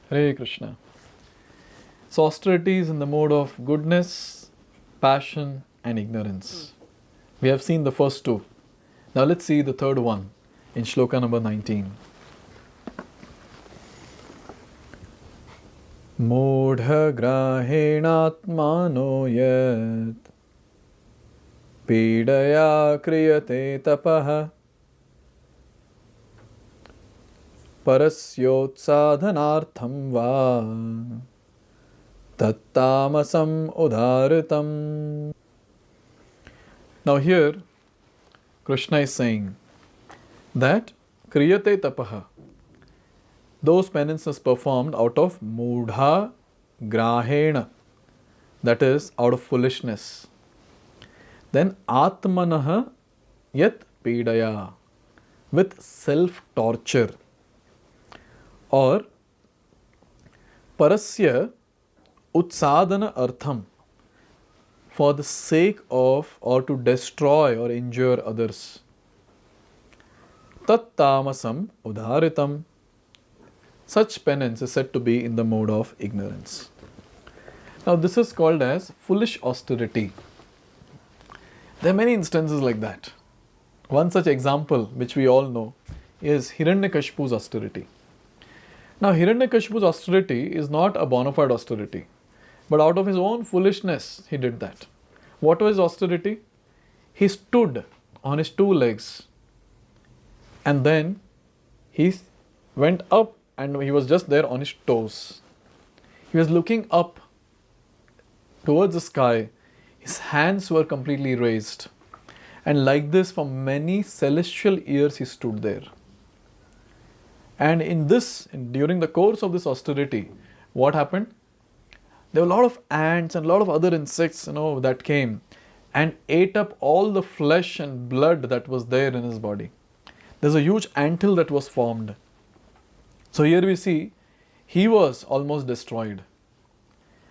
Hare Krishna. So austerity is in the mode of goodness, passion and ignorance. We have seen the first two. Now let's see the third one in Shloka number 19. Modha grahenatmano yat pidaya kriyate tapaha parasyotsadhanartham va tattamasam udharitam. Now here Krishna is saying that kriyate tapaha, those penances performed out of mudha grahena, that is out of foolishness. Then atmanaha yat pidaya, with self torture, or parasya utsadana artham, for the sake of or to destroy or injure others. Tat tamasam udharitam, such penance is said to be in the mode of ignorance. Now this is called as foolish austerity. There are many instances like that. One such example which we all know is Hiranyakashipu's austerity. Now Hiranyakashipu's austerity is not a bona fide austerity, but out of his own foolishness he did that. What was austerity? He stood on his two legs and then he went up and he was just there on his toes. He was looking up towards the sky. His hands were completely raised. And like this for many celestial years he stood there. And during the course of this austerity, what happened? There were a lot of ants and a lot of other insects, that came and ate up all the flesh and blood that was there in his body. There's a huge anthill that was formed. So here we see he was almost destroyed.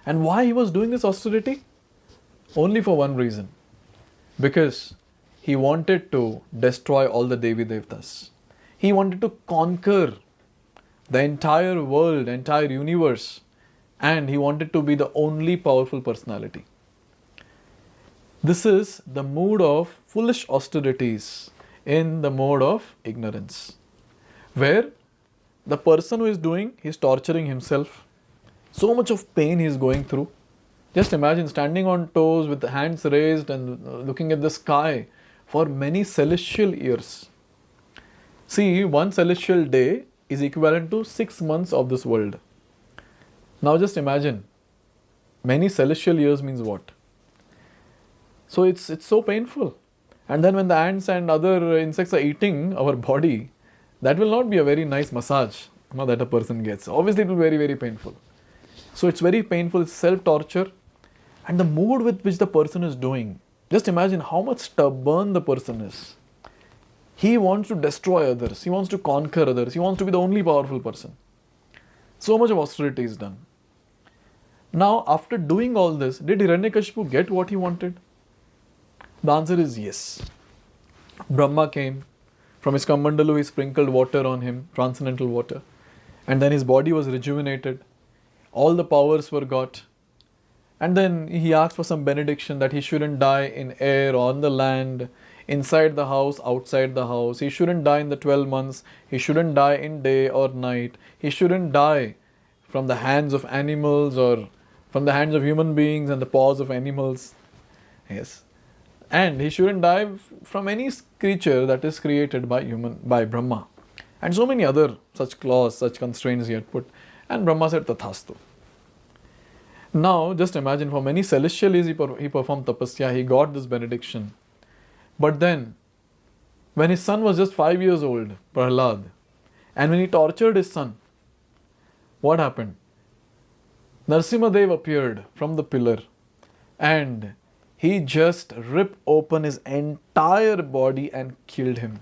And why he was doing this austerity? Only for one reason. Because he wanted to destroy all the Devi Devtas. He wanted to conquer the entire world, entire universe, and he wanted to be the only powerful personality. This is the mood of foolish austerities in the mode of ignorance, where the person who is doing, he is torturing himself. So much of pain he is going through. Just imagine standing on toes with the hands raised and looking at the sky for many celestial years. See, one celestial day is equivalent to 6 months of this world. Now just imagine, many celestial years means what? So it's so painful. And then when the ants and other insects are eating our body, that will not be a very nice massage that a person gets. Obviously it will be very, very painful. So it's very painful, it's self-torture. And the mood with which the person is doing, just imagine how much stubborn the person is. He wants to destroy others, he wants to conquer others, he wants to be the only powerful person. So much of austerity is done. Now after doing all this, did Hiranyakashipu get what he wanted? The answer is yes. Brahma came. From his kamandalu he sprinkled water on him, transcendental water. And then his body was rejuvenated. All the powers were got. And then he asked for some benediction that he shouldn't die in air, on the land, inside the house, outside the house. He shouldn't die in the 12 months. He shouldn't die in day or night. He shouldn't die from the hands of animals or from the hands of human beings and the paws of animals. Yes. And he shouldn't die from any creature that is created by Brahma. And so many other such clause, such constraints he had put. And Brahma said, Tathastu. Now, just imagine, for many celestial years he performed tapasya, he got this benediction. But then, when his son was just 5 years old, Prahlad, and when he tortured his son, what happened? Narsimhadev appeared from the pillar and he just ripped open his entire body and killed him,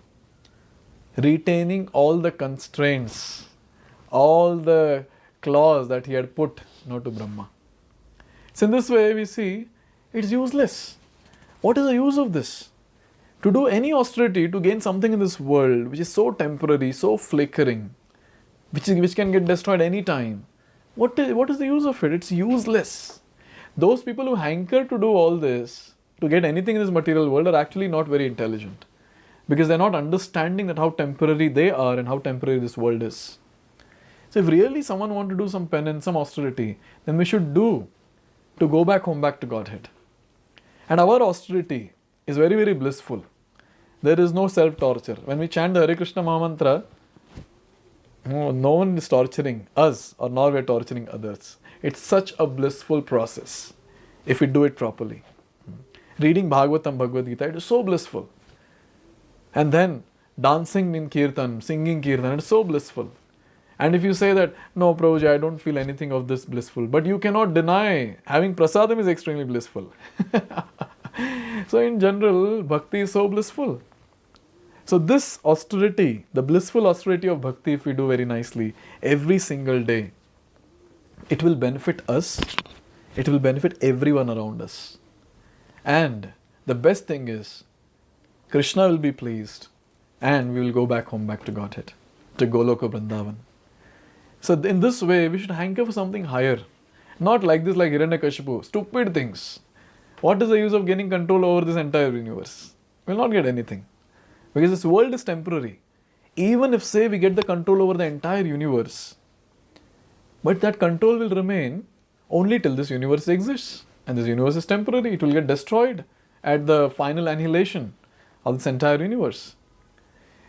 retaining all the constraints, all the clause that he had put to Brahma. So in this way we see it's useless. What is the use of this? To do any austerity, to gain something in this world which is so temporary, so flickering, which can get destroyed any time. what is the use of it? It's useless. Those people who hanker to do all this, to get anything in this material world, are actually not very intelligent, because they're not understanding that how temporary they are and how temporary this world is. So if really someone wants to do some penance, some austerity, then we should do to go back home, back to Godhead. And our austerity is very, very blissful. There is no self-torture. When we chant the Hare Krishna Mahamantra, no one is torturing us, or nor we are torturing others. It's such a blissful process if we do it properly. Reading Bhagavatam, Bhagavad Gita, it is so blissful. And then dancing in Kirtan, singing Kirtan, it is so blissful. And if you say that, no Prabhuji, I don't feel anything of this blissful, but you cannot deny having prasadam is extremely blissful. So in general, bhakti is so blissful. So this austerity, the blissful austerity of bhakti, if we do very nicely every single day, it will benefit us, it will benefit everyone around us. And the best thing is, Krishna will be pleased and we will go back home, back to Godhead, to Goloka Vrindavan. So in this way, we should hanker for something higher. Not like this, like Hiranyakashipu, stupid things. What is the use of gaining control over this entire universe? We will not get anything. Because this world is temporary. Even if, say, we get the control over the entire universe, but that control will remain only till this universe exists. And this universe is temporary. It will get destroyed at the final annihilation of this entire universe.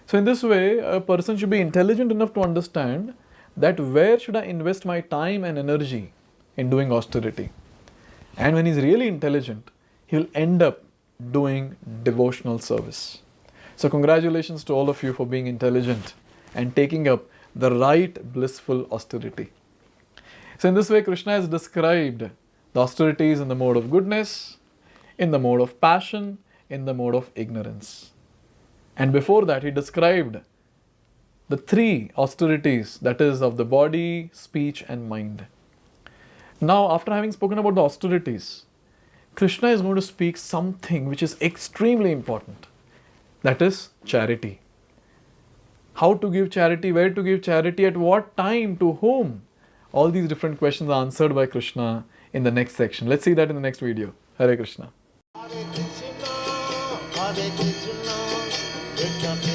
So in this way, a person should be intelligent enough to understand that where should I invest my time and energy in doing austerity. And when he's really intelligent, he will end up doing devotional service. So congratulations to all of you for being intelligent and taking up the right blissful austerity. So in this way, Krishna has described the austerities in the mode of goodness, in the mode of passion, in the mode of ignorance. And before that, he described the three austerities, that is of the body, speech and mind. Now, after having spoken about the austerities, Krishna is going to speak something which is extremely important. That is charity. How to give charity, where to give charity, at what time, to whom. All these different questions are answered by Krishna in the next section. Let's see that in the next video. Hare Krishna. Hare Krishna, Krishna